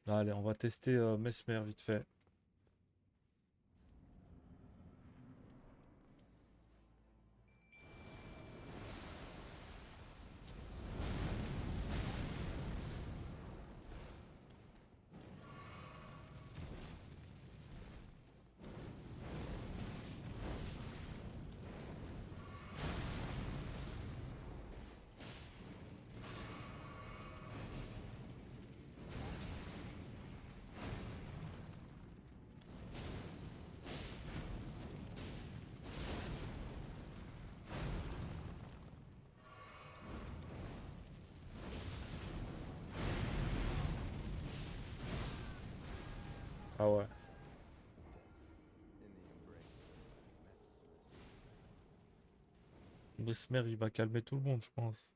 Allez, on va tester Mesmer vite fait. Ah ouais. Mesmer, il va calmer tout le monde, je pense.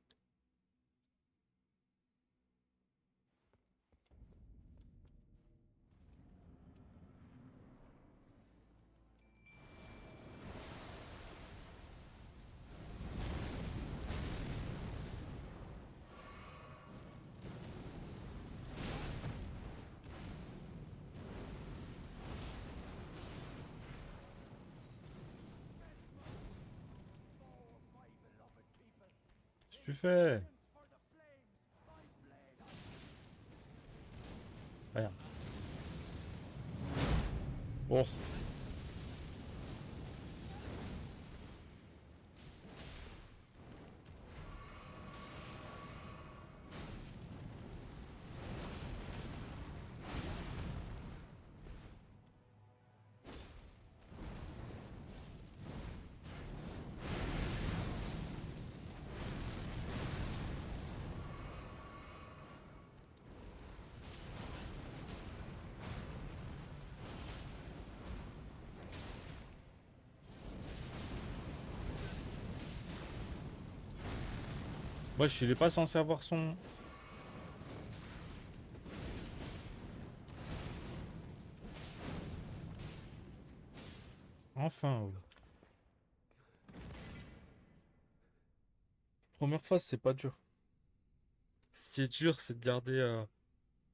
Qu'est-ce que tu fais? Rien. Oh. Wesh, il est pas censé avoir son... Enfin. Première phase, c'est pas dur. Ce qui est dur, c'est de garder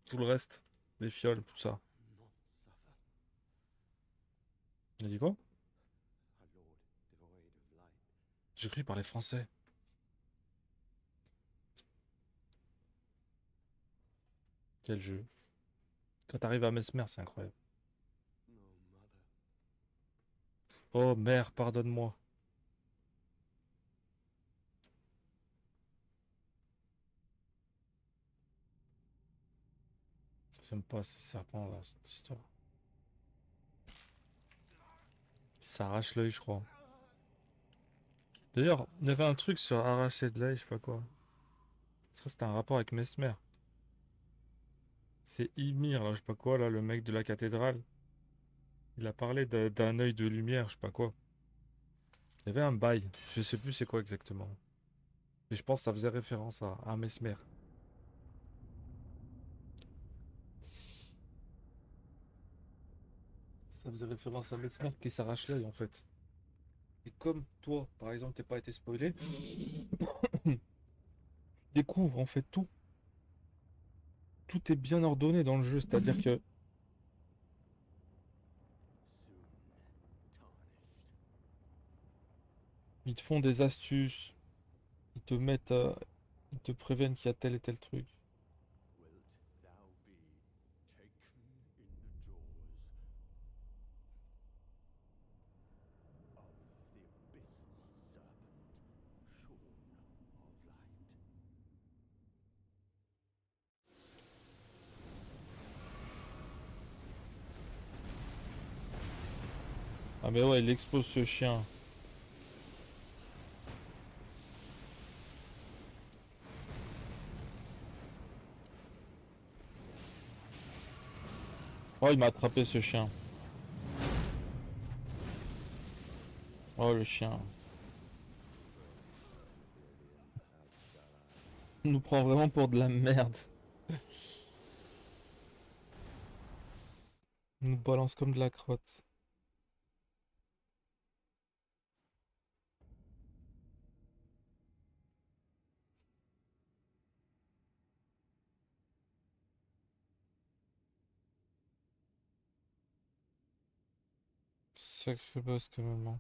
tout le reste. Les fioles, tout ça. Il a dit quoi? J'ai cru qu'il parlait français. Quel jeu. Quand t'arrives à Mesmer, c'est incroyable. Oh mère, pardonne-moi. J'aime pas ces serpents là, cette histoire. Ça arrache l'œil, je crois. D'ailleurs, il y avait un truc sur arracher de l'œil, je sais pas quoi. Est-ce que c'était un rapport avec Mesmer? C'est Ymir, là, je sais pas quoi, là, le mec de la cathédrale. Il a parlé d'un œil de lumière, je sais pas quoi. Il y avait un bail, je sais plus c'est quoi exactement. Mais je pense que ça faisait référence à Mesmer. Ça faisait référence à Mesmer qui s'arrache l'œil en fait. Et comme toi, par exemple, t'es pas été spoilé, tu découvres en fait tout. Tout est bien ordonné dans le jeu, c'est-à-dire que ils te font des astuces, ils te mettent, ils te préviennent qu'il y a tel et tel truc. Ah mais ouais, il expose ce chien. Oh, il m'a attrapé ce chien. Oh, le chien. Il nous prend vraiment pour de la merde. Il nous balance comme de la crotte. sacré boss quand même, hein.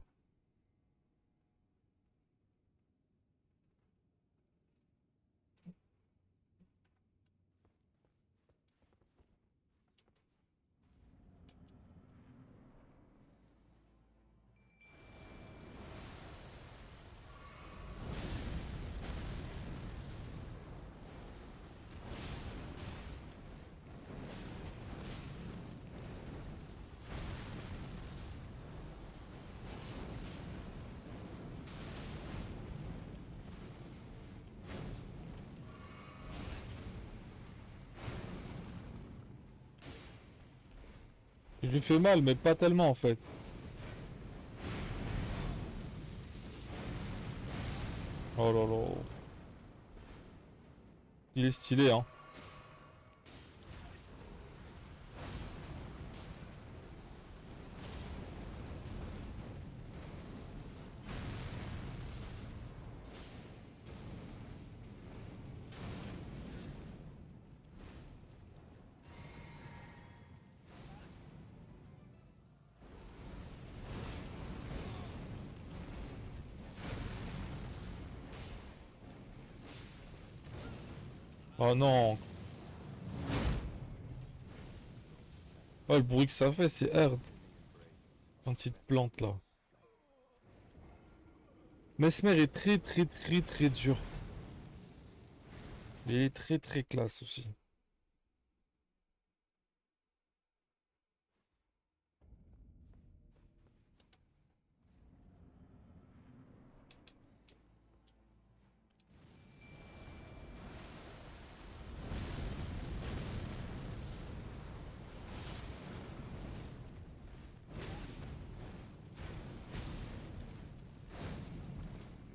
Je lui fais mal, mais pas tellement en fait. Oh là là. Il est stylé, hein. Oh non. Oh, le bruit que ça fait, c'est hard. Quand il te plante là. Mesmer est très très très très dur. Il est très très classe aussi.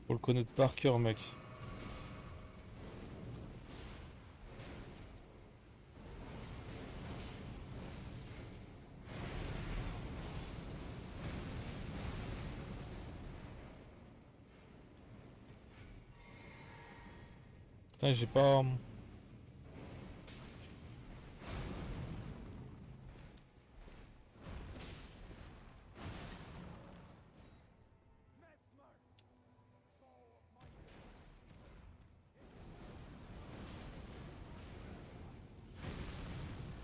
Faut le connaître par cœur, mec. Putain, j'ai pas...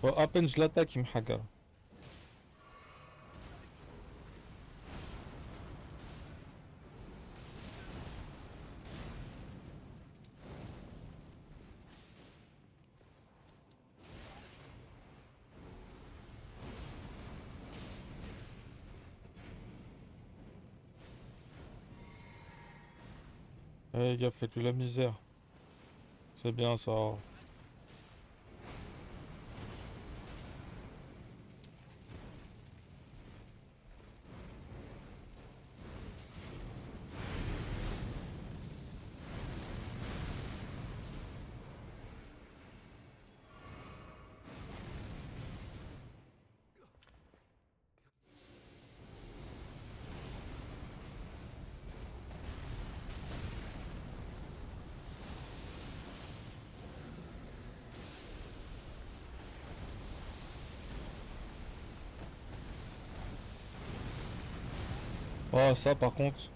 Oh, à peine je l'attaque, il me haga. Eh, gars, faites-lui la misère. C'est bien ça. Oh, ça par contre.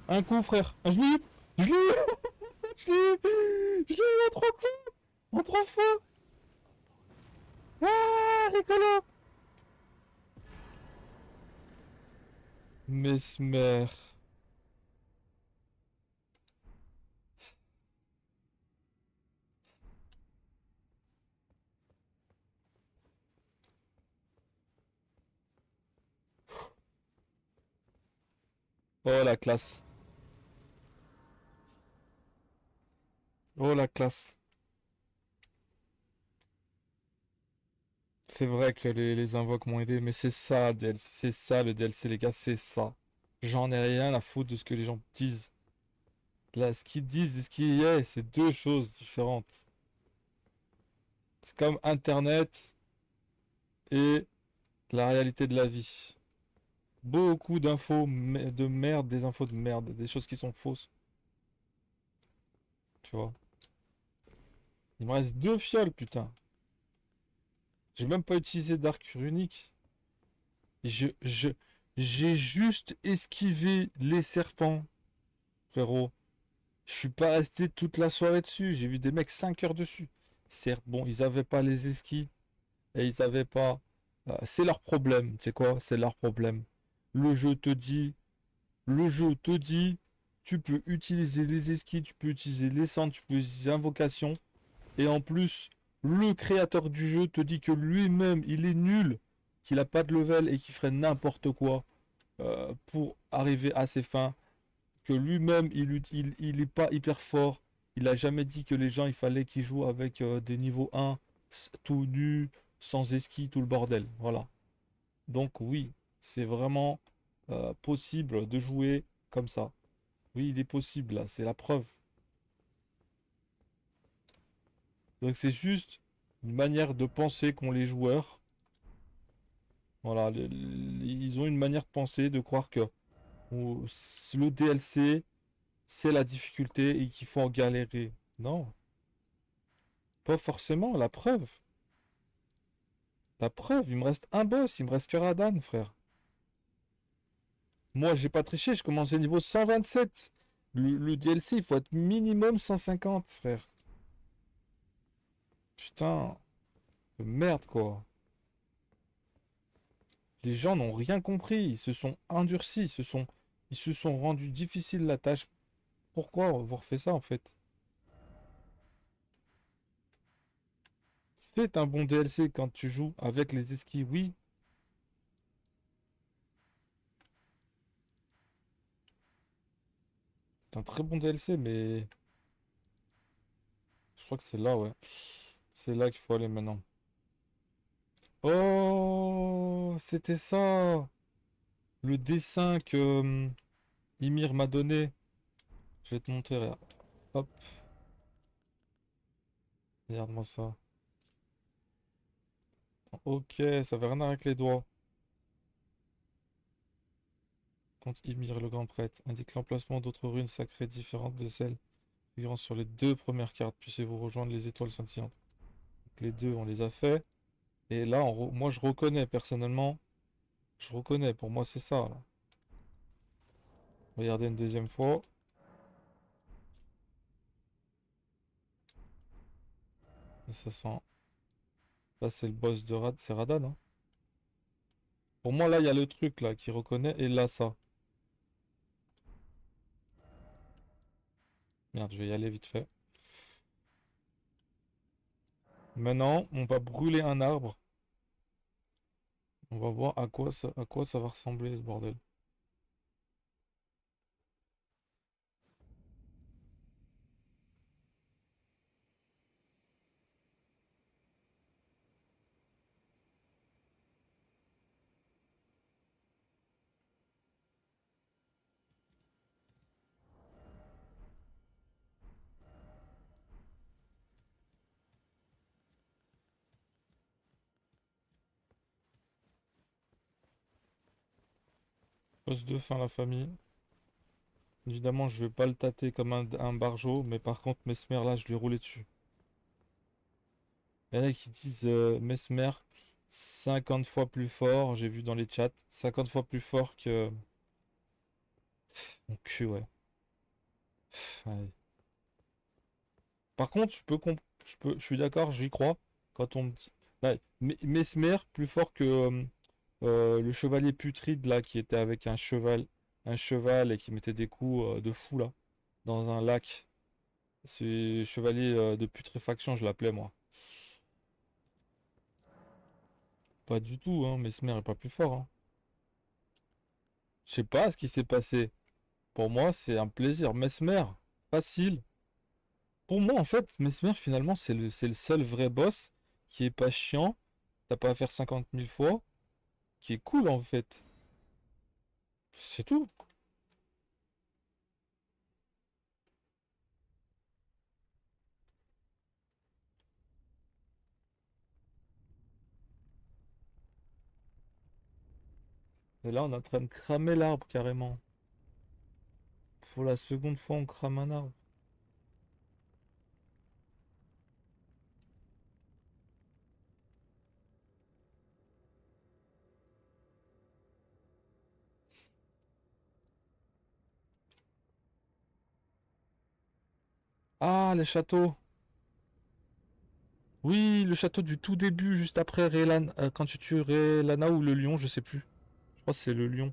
Un coup, frère. Ah, je l'ai eu. Je l'ai eu. Je l'ai eu. Je l'ai eu en 3 coups. En 3 fois. Ah, rigolo. Mesmer. Oh la classe. Oh la classe. C'est vrai que les invoques m'ont aidé, mais c'est ça, DLC, c'est ça le DLC, les gars, c'est ça. J'en ai rien à foutre de ce que les gens disent. Là, ce qu'ils disent et ce qui est, c'est deux choses différentes. C'est comme Internet et la réalité de la vie. Beaucoup d'infos de merde, des infos de merde, des choses qui sont fausses, tu vois. Il me reste deux fioles, putain. J'ai même pas utilisé d'arc runique. Je, je, j'ai juste esquivé les serpents, frérot. Je suis pas resté toute la soirée dessus. J'ai vu des mecs 5 heures dessus. Certes, bon, ils avaient pas les esquis et ils avaient pas. C'est leur problème, tu sais quoi? C'est leur problème. Le jeu te dit, le jeu te dit, tu peux utiliser les esquis, tu peux utiliser les centres, tu peux utiliser l'invocation. Et en plus, le créateur du jeu te dit que lui-même, il est nul, qu'il a pas de level et qu'il ferait n'importe quoi pour arriver à ses fins, que lui-même, il est pas hyper fort. Il a jamais dit que les gens, il fallait qu'ils jouent avec des niveaux 1, tout nus, sans esquis, tout le bordel. Voilà. Donc oui, c'est vraiment possible de jouer comme ça. Oui, il est possible, là, c'est la preuve. Donc c'est juste une manière de penser qu'ont les joueurs. Voilà, ils ont une manière de penser, de croire que le DLC, c'est la difficulté et qu'il faut en galérer. Non, pas forcément, la preuve. La preuve, il me reste un boss, il me reste que Radan, frère. Moi, j'ai pas triché, je commence au niveau 127. Le DLC, il faut être minimum 150, frère. Putain, de merde, quoi. Les gens n'ont rien compris, ils se sont endurcis, ils se sont rendus difficile la tâche. Pourquoi avoir fait ça, en fait? C'est un bon DLC quand tu joues avec les esquis, oui. C'est un très bon DLC, mais je crois que c'est là, ouais. C'est là qu'il faut aller maintenant. Oh, c'était ça. Le dessin que Ymir m'a donné. Je vais te montrer, regarde. Hop, regarde-moi ça. Ok, ça veut rien à voir avec les doigts. Contre Ymir le grand prêtre. Indique l'emplacement d'autres runes sacrées différentes de celles figurant sur les deux premières cartes. Puissiez-vous rejoindre les étoiles scintillantes. Donc, les deux, on les a fait. Et là, moi, je reconnais personnellement. Je reconnais, pour moi, c'est ça, là. Regardez une deuxième fois. Et ça sent. Là, c'est le boss de Rad. C'est Radan, hein. Pour moi, là, il y a le truc, là, qui reconnaît. Et là, ça. Merde, je vais y aller vite fait. Maintenant, on va brûler un arbre. On va voir à quoi ça va ressembler, ce bordel. Boss de fin, la famille. Évidemment, je vais pas le tâter comme un barjo, mais par contre, Mesmer, là, je lui ai roulé dessus. Il y en a qui disent Mesmer 50 fois plus fort, j'ai vu dans les chats, 50 fois plus fort que mon cul, ouais. Ouais. Par contre, je suis d'accord, j'y crois. Quand on me dit. Ouais, Mesmer plus fort que Le chevalier putride là qui était avec un cheval et qui mettait des coups de fou là dans un lac. C'est chevalier de putréfaction, je l'appelais moi. Pas du tout, hein, Mesmer est pas plus fort, hein. Je sais pas ce qui s'est passé. Pour moi, c'est un plaisir. Mesmer, facile. Pour moi, en fait, Mesmer, finalement, c'est le seul vrai boss qui est pas chiant. T'as pas à faire 50 000 fois. Qui est cool, en fait. C'est tout. Et là, on est en train de cramer l'arbre, carrément. Pour la seconde fois, on crame un arbre. Ah, les châteaux. Oui, le château du tout début, juste après quand tu tues Rélana ou le lion, je sais plus. Je crois que c'est le lion.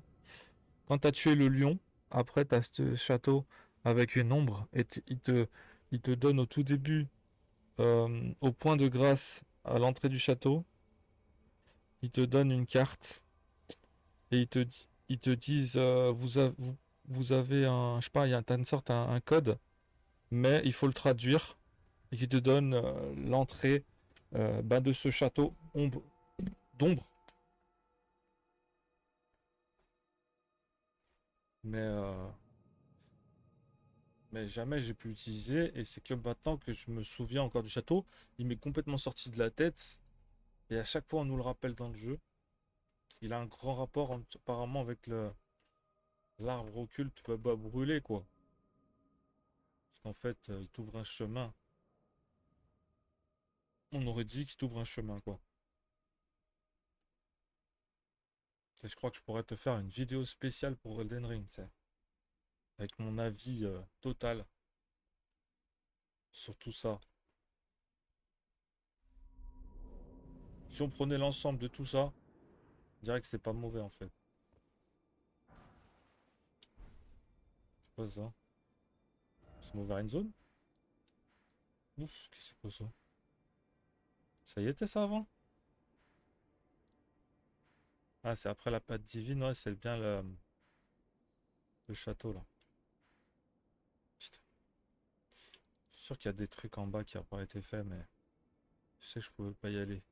Quand tu as tué le lion, après tu as ce château avec une ombre et il te donne au tout début, au point de grâce à l'entrée du château, il te donne une carte et ils te disent vous avez un, je sais pas, t'as une sorte un code, mais il faut le traduire et qui te donne l'entrée de ce château d'ombre. Mais, euh, mais jamais j'ai pu l'utiliser et c'est que maintenant que je me souviens encore du château, il m'est complètement sorti de la tête. Et à chaque fois, on nous le rappelle dans le jeu. Il a un grand rapport apparemment avec l'arbre occulte brûlé, quoi. Parce qu'en fait, il t'ouvre un chemin. On aurait dit qu'il t'ouvre un chemin, quoi. Et je crois que je pourrais te faire une vidéo spéciale pour Elden Ring, tu sais. Avec mon avis total sur tout ça. Si on prenait l'ensemble de tout ça, je dirais que c'est pas mauvais, en fait. C'est pas ça. C'est mauvais une zone? Ouf, qu'est-ce que c'est quoi ça? Ça y était ça avant? Ah, c'est après la pâte divine, ouais, c'est bien le château, là. Putain. Je suis sûr qu'il y a des trucs en bas qui n'ont pas été faits, mais je sais que je pouvais pas y aller.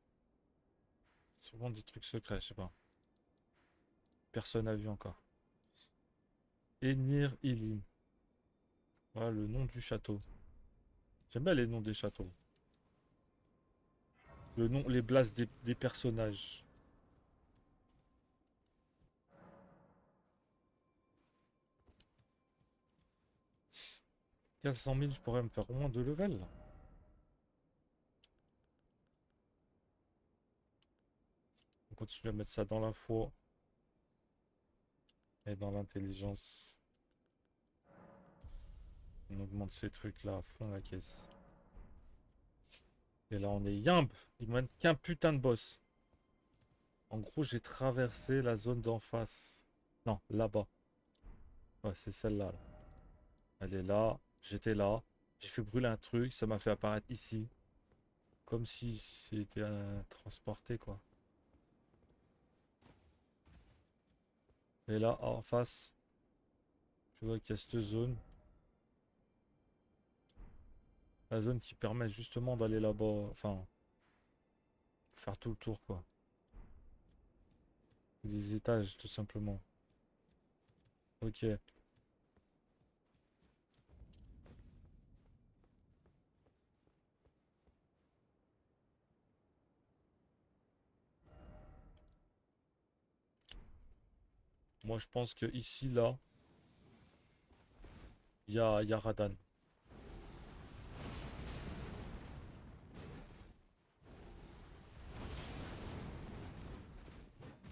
Sûrement des trucs secrets, je sais pas. Personne n'a vu encore. Enir Ilim. Voilà le nom du château. J'aime bien les noms des châteaux. Le nom, les blasts des personnages. 400 000, je pourrais me faire au moins 2 levels, là. On continue à mettre ça dans la foi et dans l'intelligence. On augmente ces trucs-là à fond la caisse. Et là, on est yimp. Il me manque qu'un putain de boss. En gros, j'ai traversé la zone d'en face. Non, là-bas. Ouais, c'est celle-là, là. Elle est là. J'étais là. J'ai fait brûler un truc. Ça m'a fait apparaître ici. Comme si c'était transporté, quoi. Et là, en face, tu vois qu'il y a cette zone. La zone qui permet justement d'aller là-bas. Enfin, faire tout le tour, quoi. Des étages, tout simplement. Ok. Moi, je pense que ici, là, il y a Radan.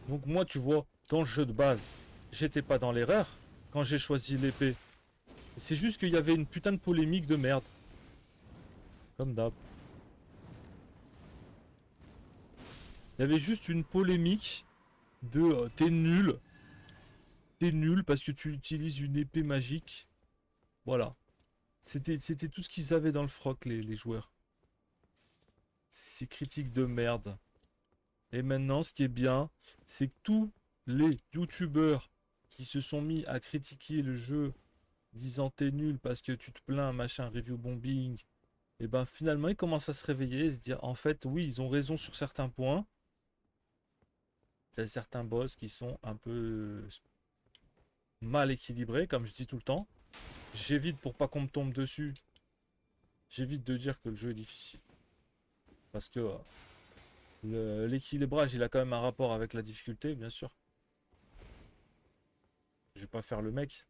Donc moi, tu vois, dans le jeu de base, j'étais pas dans l'erreur quand j'ai choisi l'épée. C'est juste qu'il y avait une putain de polémique de merde. Comme d'hab. Il y avait juste une polémique de t'es nul parce que tu utilises une épée magique. Voilà. C'était tout ce qu'ils avaient dans le froc, les joueurs. Ces critiques de merde. Et maintenant, ce qui est bien, c'est que tous les youtubeurs qui se sont mis à critiquer le jeu, disant t'es nul parce que tu te plains, machin, review bombing, et ben finalement ils commencent à se réveiller et se dire en fait oui, ils ont raison sur certains points. Il y a certains boss qui sont un peu mal équilibrés, comme je dis tout le temps. J'évite pour pas qu'on me tombe dessus. J'évite de dire que le jeu est difficile. Parce que l'équilibrage, il a quand même un rapport avec la difficulté, bien sûr. Je vais pas faire le mec.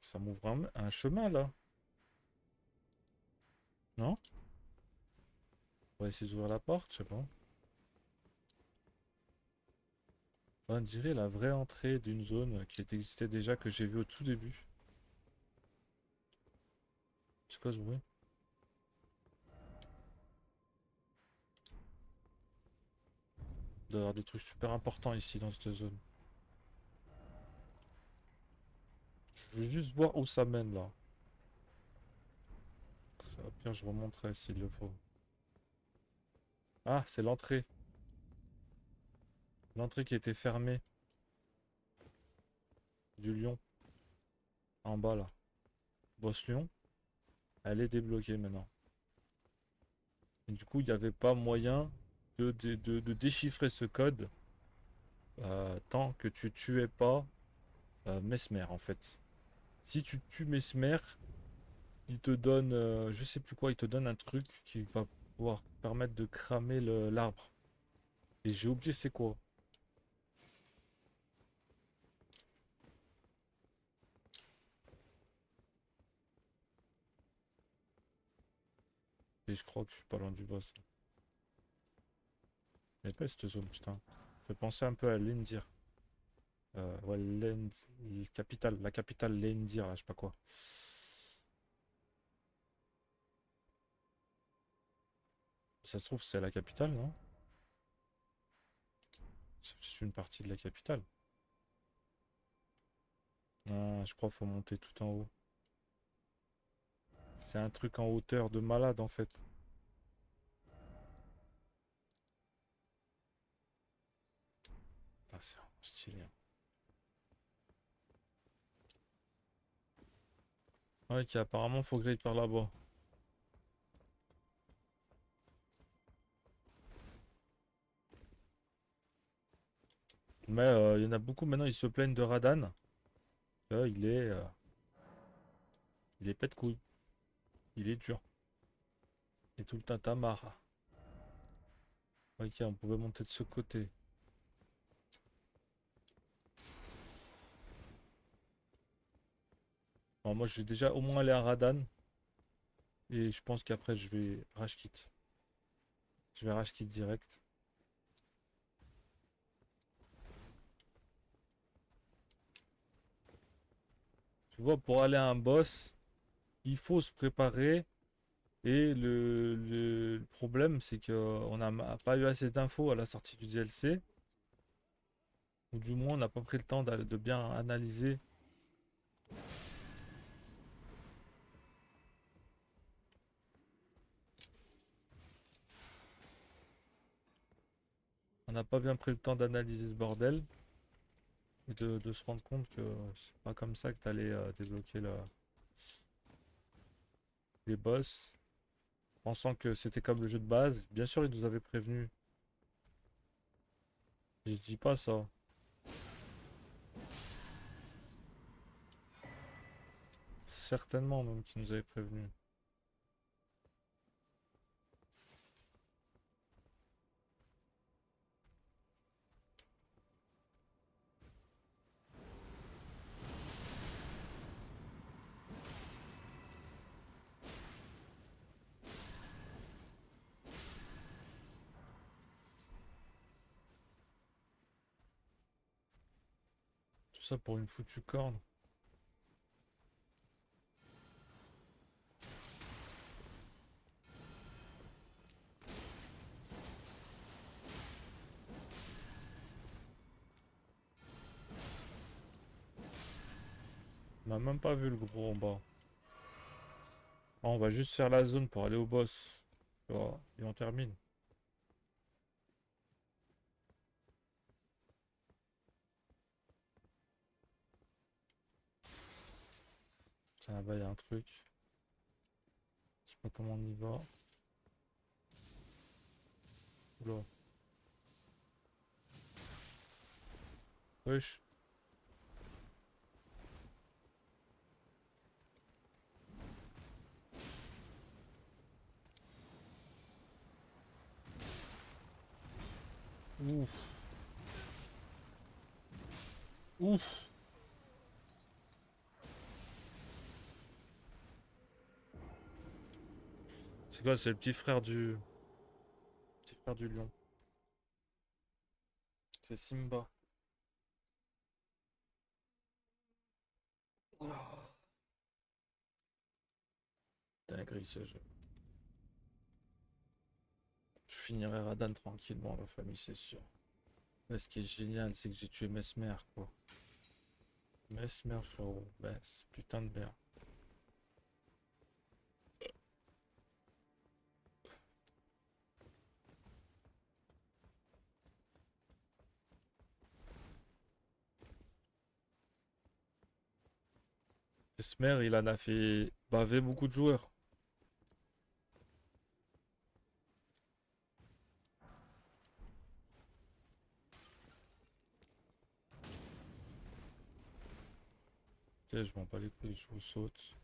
Ça m'ouvre un chemin là. Non? On va essayer d'ouvrir la porte, je sais pas. On dirait la vraie entrée d'une zone qui existait déjà, que j'ai vue au tout début. C'est quoi ce bruit? Il doit y avoir des trucs super importants ici dans cette zone. Je veux juste voir où ça mène là. Au pire, je remonterai s'il le faut. Ah, c'est l'entrée. L'entrée qui était fermée du lion. En bas là. Boss lion. Elle est débloquée maintenant. Et du coup, il n'y avait pas moyen de déchiffrer ce code tant que tu tuais pas Mesmer en fait. Si tu tues Mesmer, il te donne, je sais plus quoi, il te donne un truc qui va pouvoir permettre de cramer l'arbre. Et j'ai oublié c'est quoi. Et je crois que je suis pas loin du boss. Mais pas cette zone, putain. Fait penser un peu à Lendir. Ouais, la capitale Lendir, là, je sais pas quoi. Ça se trouve, c'est la capitale, non? C'est une partie de la capitale. Ah, je crois qu'il faut monter tout en haut. C'est un truc en hauteur de malade, en fait. Ah, c'est stylé, hein. Ouais, ok, apparemment, faut que j'aille par là-bas. Mais il y en a beaucoup maintenant, ils se plaignent de Radan. Il est pète couille. Il est dur. Et tout le tintamarre. Ok, on pouvait monter de ce côté. Bon, moi, je vais déjà au moins aller à Radan. Et je pense qu'après, je vais rage quit. Je vais rage quit direct. Tu vois, pour aller à un boss, il faut se préparer. Et le problème, c'est qu'on n'a pas eu assez d'infos à la sortie du DLC. Ou du moins, on n'a pas pris le temps de bien analyser. On n'a pas bien pris le temps d'analyser ce bordel. Et de se rendre compte que c'est pas comme ça que tu allais débloquer les boss. Pensant que c'était comme le jeu de base. Bien sûr, ils nous avaient prévenu. Je dis pas ça. Certainement même qu'ils nous avaient prévenu. Tout ça pour une foutue corne. On n'a même pas vu le gros en bas. Ah, on va juste faire la zone pour aller au boss. Oh, et on termine. Tiens, là-bas, il y a un truc. Je sais pas comment on y va. Oula. Wesh. Ouf. Ouf. C'est quoi? C'est le petit frère du... Petit frère du lion. C'est Simba. Oh. Dinguerie ce jeu. Je finirai Radan tranquillement, la famille, c'est sûr. Mais ce qui est génial, c'est que j'ai tué Mesmer, quoi. Mesmer, frérot. Mess, putain de merde. Mesmer, il en a fait baver beaucoup de joueurs. Tu sais, je m'en bats les couilles, je vous saute.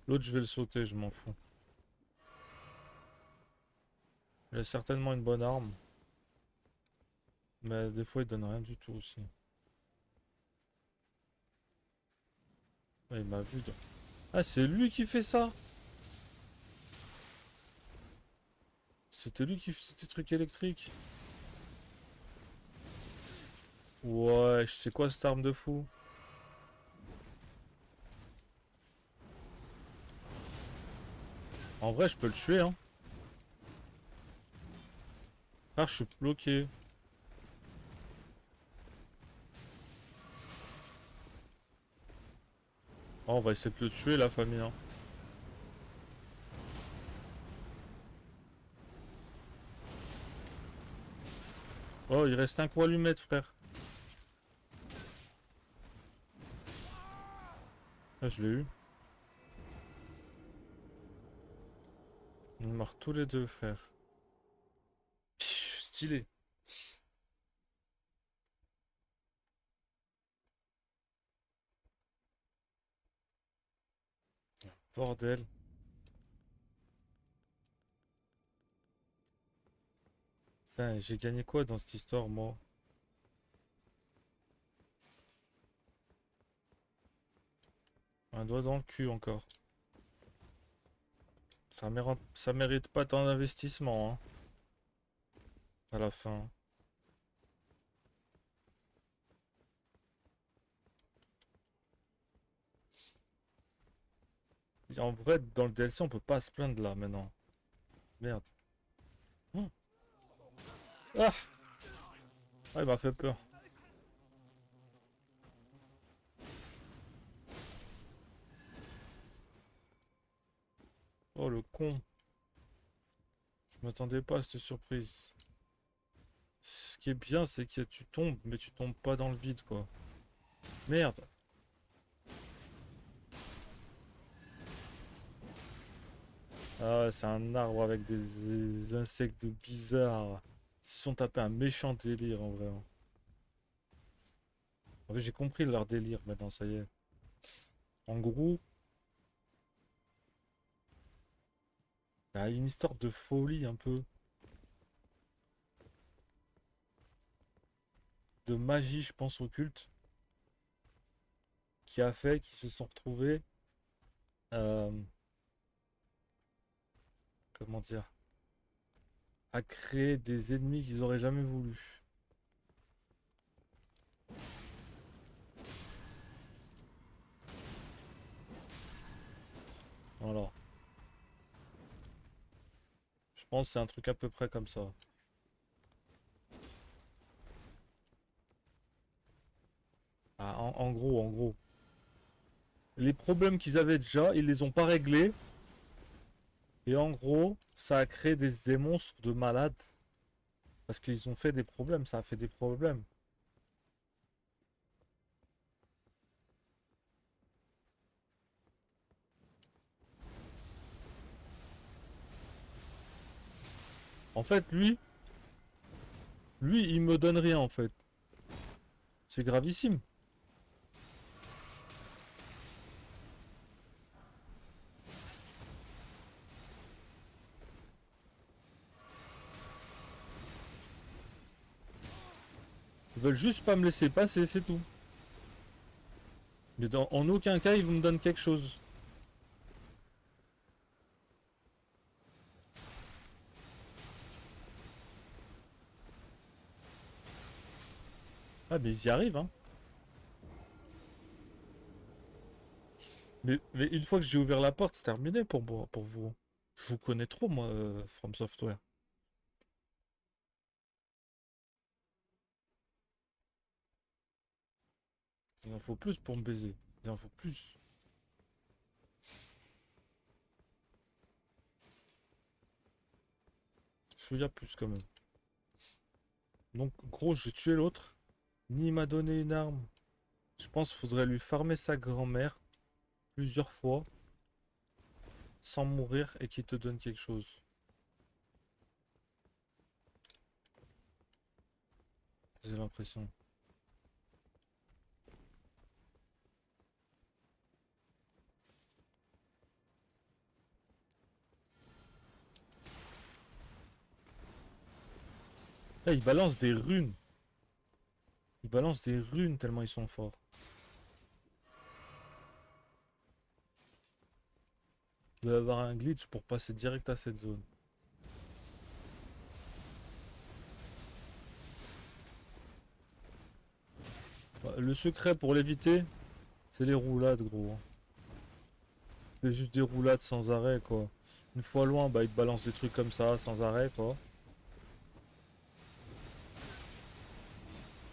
L'autre, je vais le sauter, je m'en fous. Il a certainement une bonne arme. Mais des fois, il donne rien du tout aussi. Ouais, il m'a vu. Ah, c'est lui qui fait ça! C'était lui qui faisait des trucs électriques. Ouais, je sais quoi cette arme de fou? En vrai, je peux le tuer, hein. Ah, je suis bloqué. Oh, on va essayer de le tuer, la famille, hein. Oh, il reste un coup à lui mettre, frère. Ah, je l'ai eu. Ils meurent tous les deux, frère. Pfiou, stylé. Bordel. Putain, j'ai gagné quoi dans cette histoire, moi? Un doigt dans le cul encore. Ça mérite pas tant d'investissement, hein, à la fin. Et en vrai, dans le DLC, on peut pas se plaindre là, maintenant. Merde. Oh. Ah! Ah, il m'a fait peur. Oh, le con. Je m'attendais pas à cette surprise. Ce qui est bien, c'est que tu tombes, mais tu tombes pas dans le vide, quoi. Merde. Ah ouais, c'est un arbre avec des insectes bizarres. Ils se sont tapés un méchant délire, en vrai, hein. En fait, j'ai compris leur délire maintenant, ça y est. En gros, il y a une histoire de folie un peu. De magie, je pense, occulte. Qui a fait qu'ils se sont retrouvés. euh, comment dire? À créer des ennemis qu'ils auraient jamais voulu. Voilà. pense que c'est un truc à peu près comme ça. Ah, en gros. Les problèmes qu'ils avaient déjà, ils les ont pas réglés. Et en gros, ça a créé des monstres de malades. Parce qu'ils ont fait des problèmes, ça a fait des problèmes. En fait, lui, il me donne rien en fait. C'est gravissime. Ils veulent juste pas me laisser passer, c'est tout. Mais en aucun cas, ils me donnent quelque chose. Ah, mais ils y arrivent, hein. Mais une fois que j'ai ouvert la porte, c'est terminé pour moi, pour vous. Je vous connais trop, moi, From Software. Il en faut plus pour me baiser. Il en faut plus. Il y a plus quand même. Donc, gros, j'ai tué l'autre. Ni il m'a donné une arme. Je pense qu'il faudrait lui farmer sa grand-mère plusieurs fois sans mourir et qu'il te donne quelque chose. J'ai l'impression. Là, il balance des runes. Il balance des runes tellement ils sont forts. Il doit y avoir un glitch pour passer direct à cette zone. Le secret pour l'éviter, c'est les roulades, gros. Fais juste des roulades sans arrêt, quoi. Une fois loin, bah, il te balance des trucs comme ça, sans arrêt, quoi.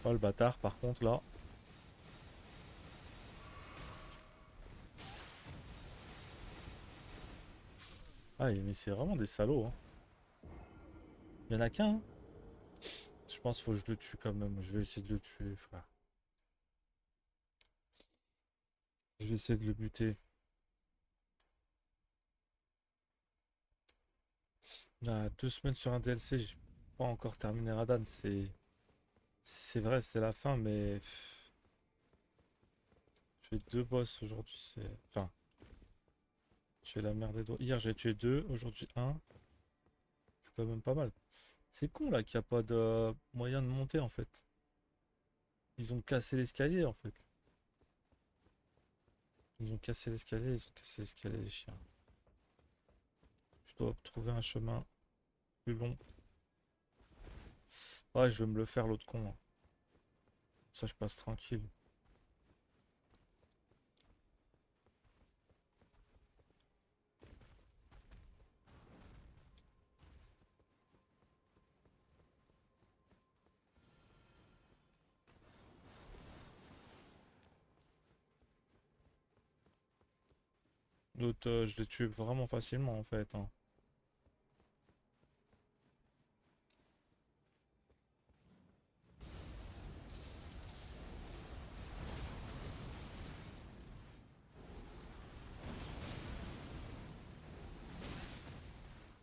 Oh, le bâtard, par contre, là. Ah, mais c'est vraiment des salauds, hein. Il y en a qu'un, hein. Je pense qu'il faut que je le tue quand même. Je vais essayer de le tuer, frère. Je vais essayer de le buter. Ah, 2 semaines sur un DLC, j'ai pas encore terminé Radan. C'est vrai, c'est la fin, mais je fais 2 boss aujourd'hui. Enfin, tuer la merde des doigts. Hier, j'ai tué 2, aujourd'hui un. C'est quand même pas mal. C'est con là qu'il n'y a pas de moyen de monter en fait. Ils ont cassé l'escalier en fait. Ils ont cassé l'escalier, ils ont cassé l'escalier les chiens. Je dois trouver un chemin plus long. Ouais, je vais me le faire l'autre con, hein. Ça, je passe tranquille. L'autre, je l'ai tué vraiment facilement en fait, hein.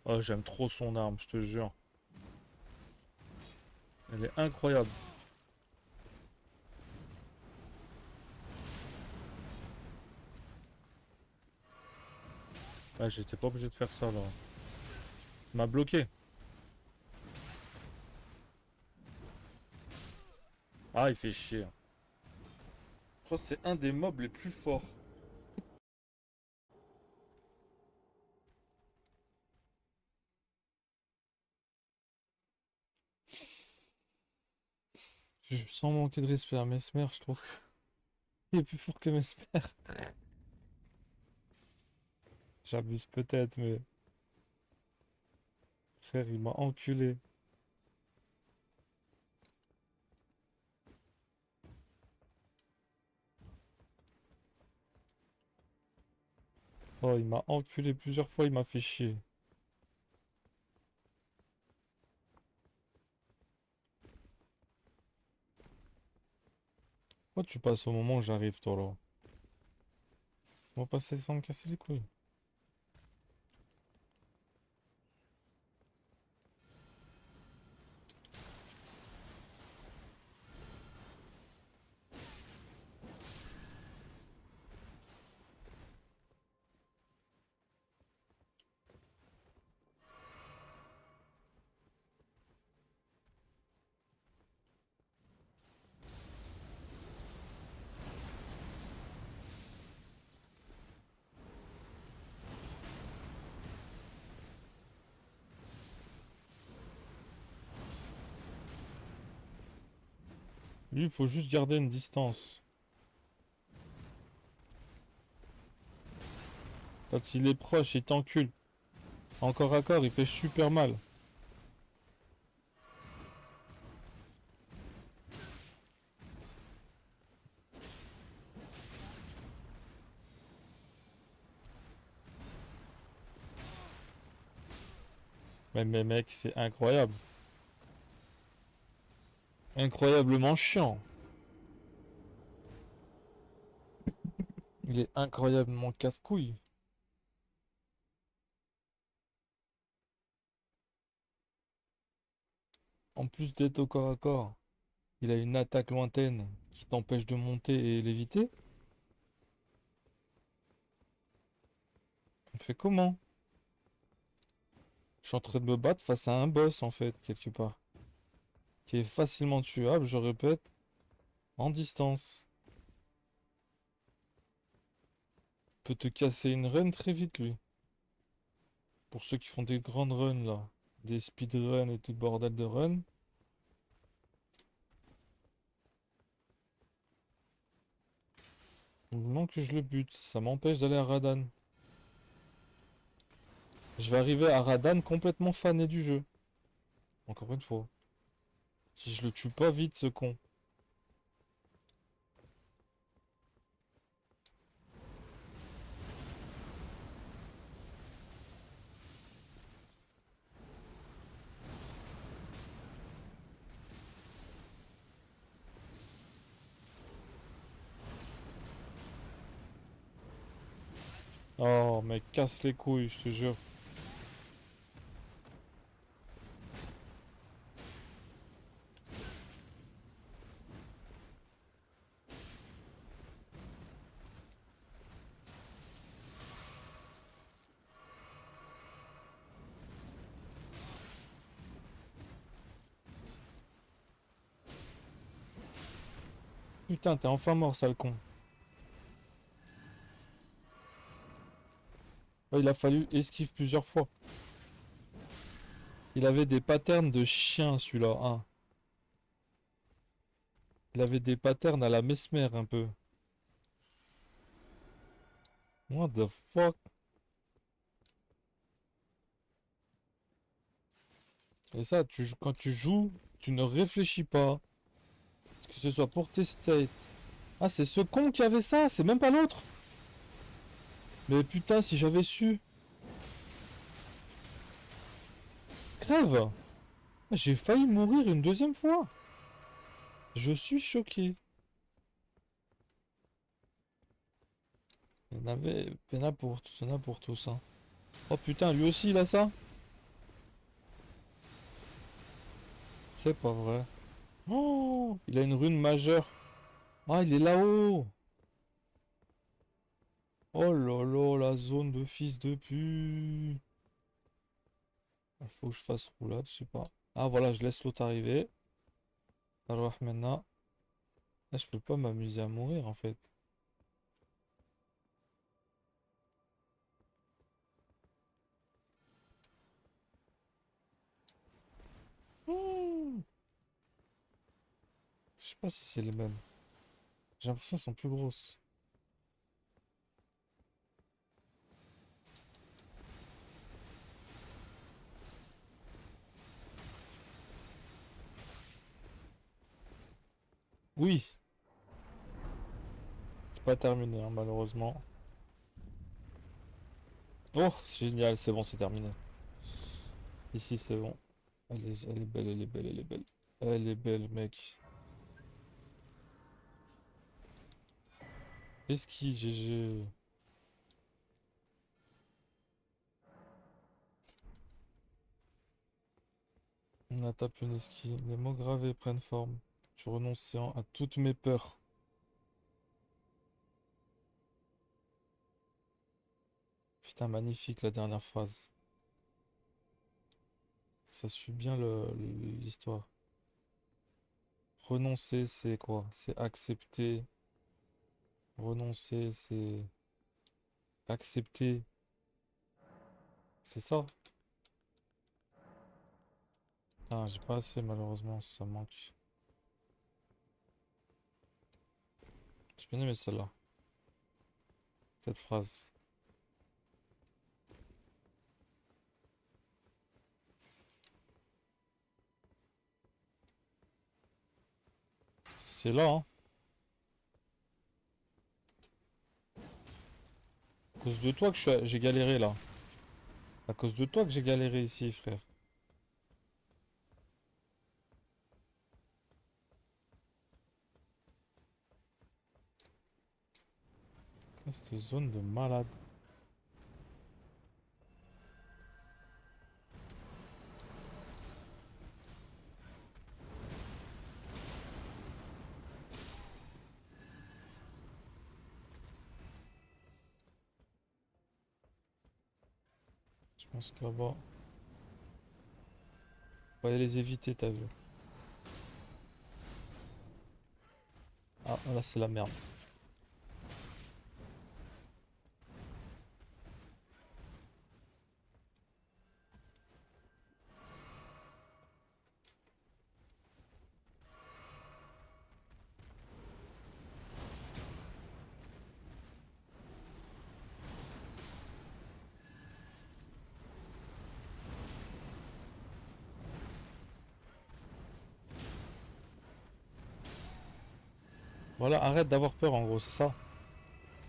Oh, j'aime trop son arme, je te jure. Elle est incroyable. Ah, j'étais pas obligé de faire ça là. Il m'a bloqué. Ah, il fait chier. Je crois que c'est un des mobs les plus forts. Je sens manquer de respect à Mesmer, je trouve. Il est plus fort que Mesmer. J'abuse peut-être, mais Frère, il m'a enculé. Oh, il m'a enculé plusieurs fois, il m'a fait chier. Pourquoi tu passes au moment où j'arrive, toi, là? On va passer sans me casser les couilles. Lui, il faut juste garder une distance. Quand il est proche, il t'encule. Encore à corps, il pêche super mal. Mais mec, c'est incroyable. Incroyablement chiant. Il est incroyablement casse-couille. En plus d'être au corps à corps, il a une attaque lointaine qui t'empêche de monter et l'éviter. On fait comment? Je suis en train de me battre face à un boss en fait, quelque part. Qui est facilement tuable, je répète, en distance. Peut te casser une run très vite lui. Pour ceux qui font des grandes runs là. Des speedruns et tout le bordel de run. Non que je le bute, ça m'empêche d'aller à Radan. Je vais arriver à Radan complètement fané du jeu. Encore une fois. Si je le tue pas vite ce con. Oh mec, casse les couilles, je te jure. Putain, t'es enfin mort, sale con. Ouais, il a fallu esquive plusieurs fois. Il avait des patterns de chien celui-là, hein. Il avait des patterns à la Mesmer un peu. What the fuck? Et ça, quand tu joues, tu ne réfléchis pas. Que ce soit pour tes states. Ah, c'est ce con qui avait ça, c'est même pas l'autre. Mais putain, si j'avais su. Crève! J'ai failli mourir une deuxième fois. Je suis choqué. Il y en avait. Il y en a pour tous, il y en a pour tous, hein. Oh putain, lui aussi il a ça? C'est pas vrai. Oh, il a une rune majeure. Ah, il est là-haut. Oh là là, la zone de fils de pute. Il faut que je fasse roulade, je sais pas. Ah voilà, je laisse l'autre arriver. Alors maintenant. Là, je peux pas m'amuser à mourir en fait. Hmm. Je sais pas si c'est les mêmes. J'ai l'impression qu'elles sont plus grosses. Oui, c'est pas terminé, hein, malheureusement. Oh, génial, c'est bon, c'est terminé. Ici, c'est bon. Elle est belle, elle est belle, elle est belle. Elle est belle, mec. Eski, GG. On a tapé une esquisse. Les mots gravés prennent forme. Je renonce à toutes mes peurs. Putain, magnifique la dernière phrase. Ça suit bien l'histoire. Renoncer, c'est quoi? C'est accepter. Renoncer, c'est accepter. C'est ça? Putain, j'ai pas assez malheureusement, ça manque. J'ai bien aimé celle-là. Cette phrase. C'est là, hein. À cause de toi que j'ai galéré là. À cause de toi que j'ai galéré ici, frère. Cette zone de malade. Je pense que là-bas. On va les éviter, t'as vu. Ah, là c'est la merde. Voilà, arrête d'avoir peur en gros, c'est ça.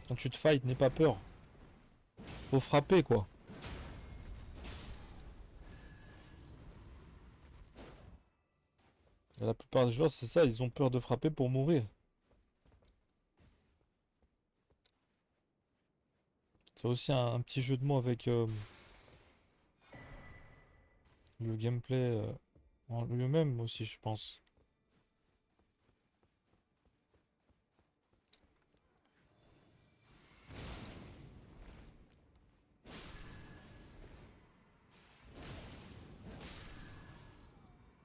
Quand tu te fight, n'aie pas peur. Faut frapper quoi. Et la plupart des joueurs, c'est ça, ils ont peur de frapper pour mourir. C'est aussi un petit jeu de mots avec le gameplay en lui-même aussi, je pense.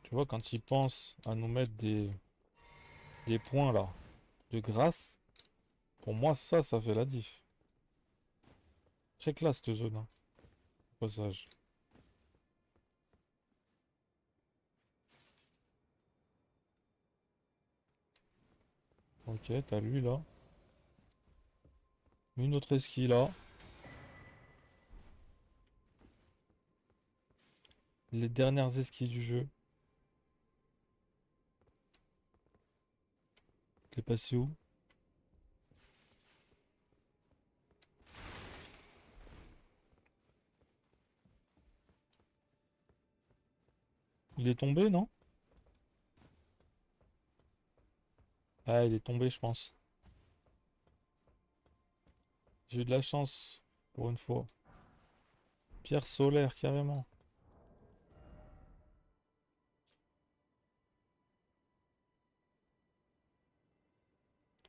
Tu vois, quand ils pensent à nous mettre des points là, de grâce, pour moi, ça fait la diff. Très classe cette zone, hein, au passage. Ok, t'as lui là. Une autre esquille là. Les dernières esquilles du jeu. Il est passé où? Il est tombé, non? Ah, il est tombé, je pense. J'ai eu de la chance, pour une fois. Pierre solaire, carrément.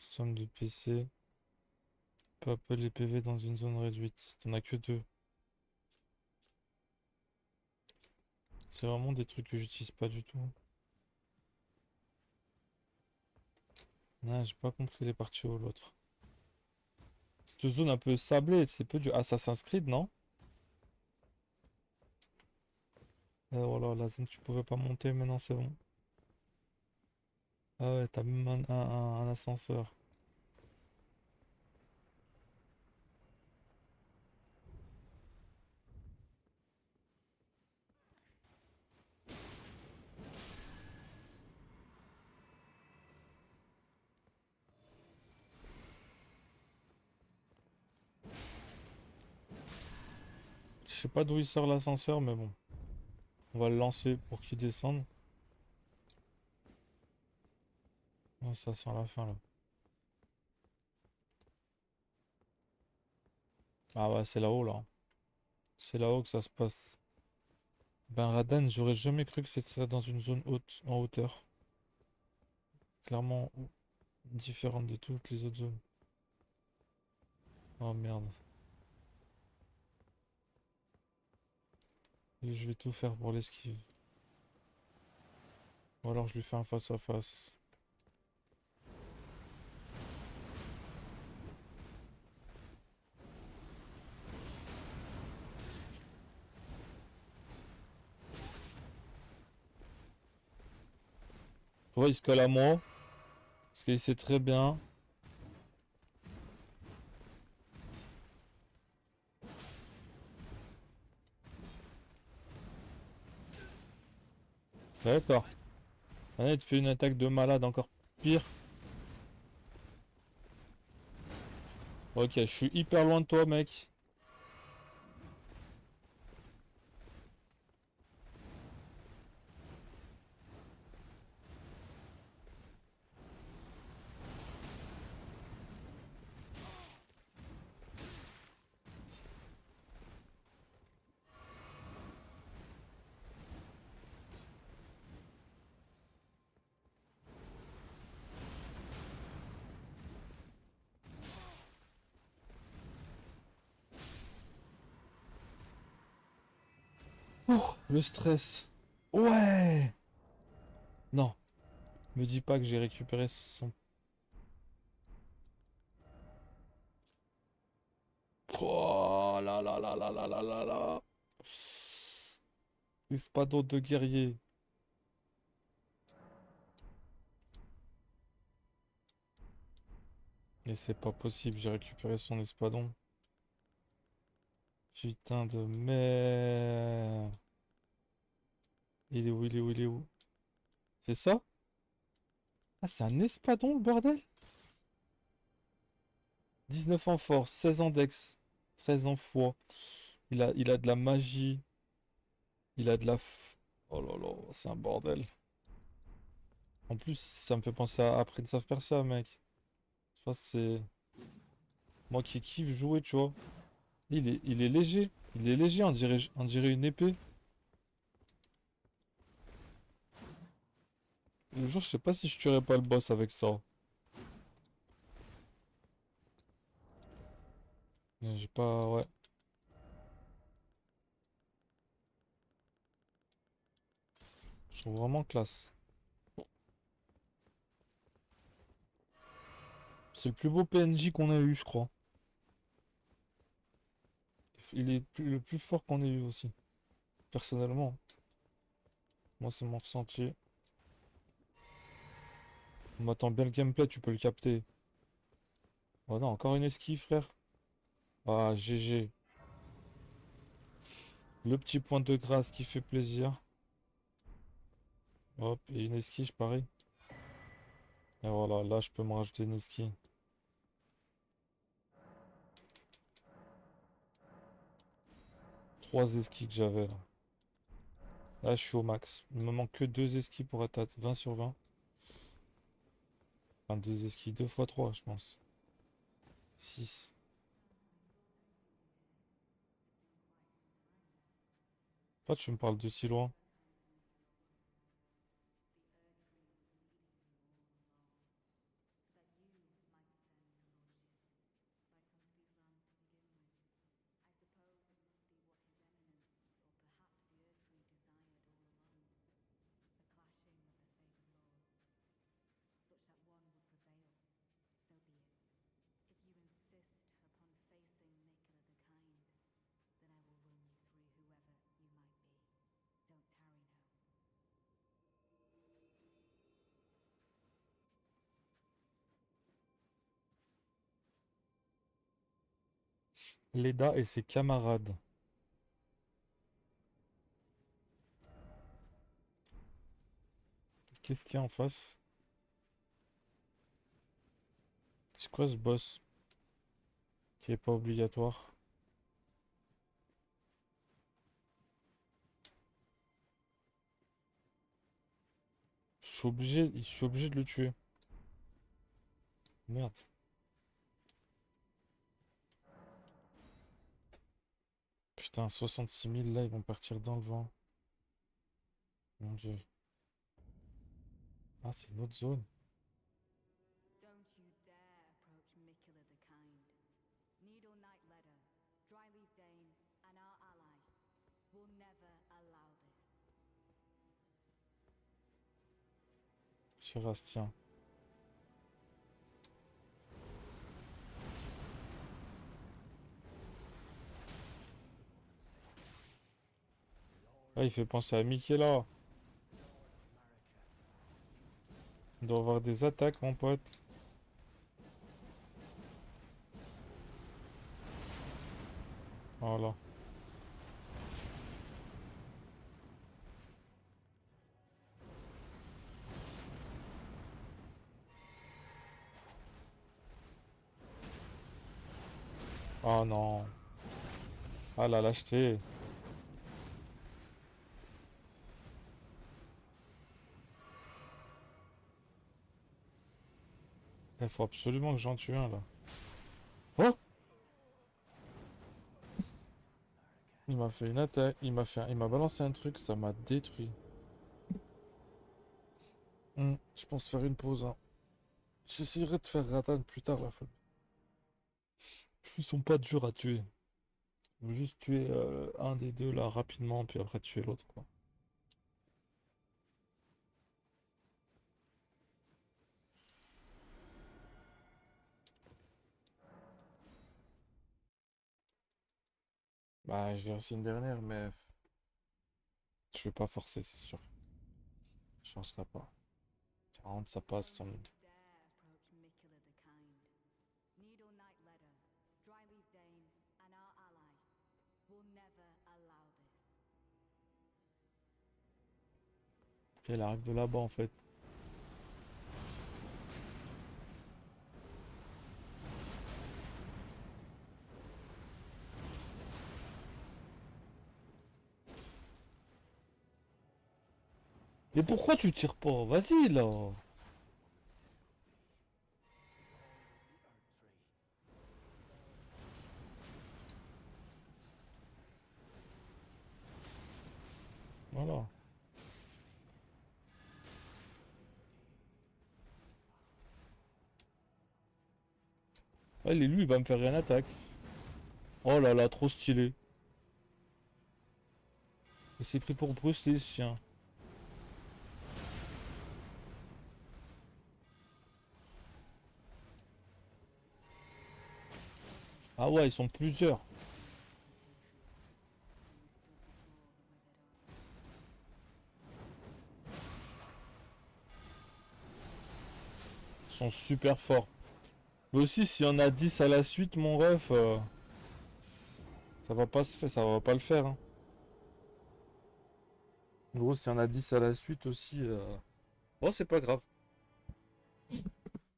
Somme de PC. Peut appeler les PV dans une zone réduite. T'en as que deux. C'est vraiment des trucs que j'utilise pas du tout. Ah, j'ai pas compris les parties ou l'autre. Cette zone un peu sablée, c'est peu du Assassin's Creed, non? Voilà, la zone tu pouvais pas monter, maintenant c'est bon. Ah ouais, t'as même un ascenseur. sais pas d'où il sort l'ascenseur, mais bon. On va le lancer pour qu'il descende. Oh, ça sent la fin là. Ah ouais, c'est là-haut là. C'est là-haut que ça se passe. Ben Radan, j'aurais jamais cru que c'était dans une zone haute, en hauteur. Clairement différente de toutes les autres zones. Oh merde. Et je vais tout faire pour l'esquive. Ou alors je lui fais un face à face. Tu vois, il se colle à moi. Parce qu'il sait très bien. D'accord. Allez, il te fait une attaque de malade encore pire. Ok, je suis hyper loin de toi, mec. Oh, le stress. Ouais. Non, me dis pas que j'ai récupéré son... Oh là là là là là là là là. Espadon de guerrier. Et c'est pas possible, j'ai récupéré son espadon. Putain de merde. Il est où, il est où, il est où? C'est ça? Ah, c'est un espadon, le bordel? 19 en force, 16 en dex, 13 en foi. Il a de la magie. Il a de la... Oh là là, c'est un bordel. En plus, ça me fait penser à Prince of Persia, mec. Je pense que c'est... Moi qui kiffe jouer, tu vois. Il est léger. Il est léger, on dirait une épée. Le jour, je sais pas si je tuerais pas le boss avec ça. J'ai pas... Ouais. Je trouve vraiment classe. C'est le plus beau PNJ qu'on a eu, je crois. Il est le plus fort qu'on ait eu aussi. Personnellement. Moi, c'est mon ressenti. On m'attend bien le gameplay, tu peux le capter. Oh non, encore une esquive, frère. Ah, GG. Le petit point de grâce qui fait plaisir. Hop, et une esquive, pareil. Et voilà, là, je peux me rajouter une esquive. 3 esquis que j'avais, là. Là, je suis au max. Il me manque que 2 esquis pour être à 20 sur 20. Enfin, 2 esquis, 2 fois 3, je pense. 6. Pourquoi tu me parles de si loin? Leda et ses camarades. Qu'est-ce qu'il y a en face? C'est quoi ce boss qui est pas obligatoire? Je suis obligé de le tuer. Merde. Putain, 66 000 là, ils vont partir dans le vent. Mon Dieu. Ah, c'est une autre zone. Don't you dare approach Mikula the Kind. Needle Knight Ledder, Dryleaf Dane, and our ally will never allow this. Sébastien. Ah, il fait penser à Mickey là. Il doit avoir des attaques, mon pote. Voilà. Oh non. Ah la lâcheté. Il faut absolument que j'en tue un là. Oh! Il m'a fait une attaque. Il m'a balancé un truc, ça m'a détruit. Je pense faire une pause, hein. J'essaierai de faire Radan plus tard la fin. Ils sont pas durs à tuer. Faut juste tuer un des deux là rapidement, puis après tuer l'autre quoi. Bah, je vais essayer une dernière, mais je vais pas forcer, c'est sûr. Je forcerai pas. 40, ça passe. Don't you dare approach Mikula the Kind. Needle Knight Ledder, Dryleaf Dane, and our ally will never allow this. Elle arrive de là-bas en fait. Mais pourquoi tu tires pas? Vas-y là. Voilà. Allez, lui, il va me faire une attaque. Oh là là, trop stylé. Il s'est pris pour Bruce Lee, ce chien. Ah ouais, ils sont plusieurs. Ils sont super forts. Mais aussi, s'il y en a 10 à la suite, mon ref, ça va pas se faire, ça va pas le faire, hein. En gros, s'il y en a 10 à la suite aussi, oh, c'est pas grave.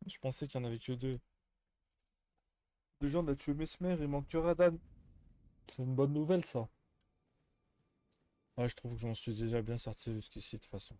Je pensais qu'il y en avait que deux. Déjà, on a tué Mesmer, il manque que Radan. C'est une bonne nouvelle, ça. Ouais, je trouve que je m'en suis déjà bien sorti jusqu'ici, de toute façon.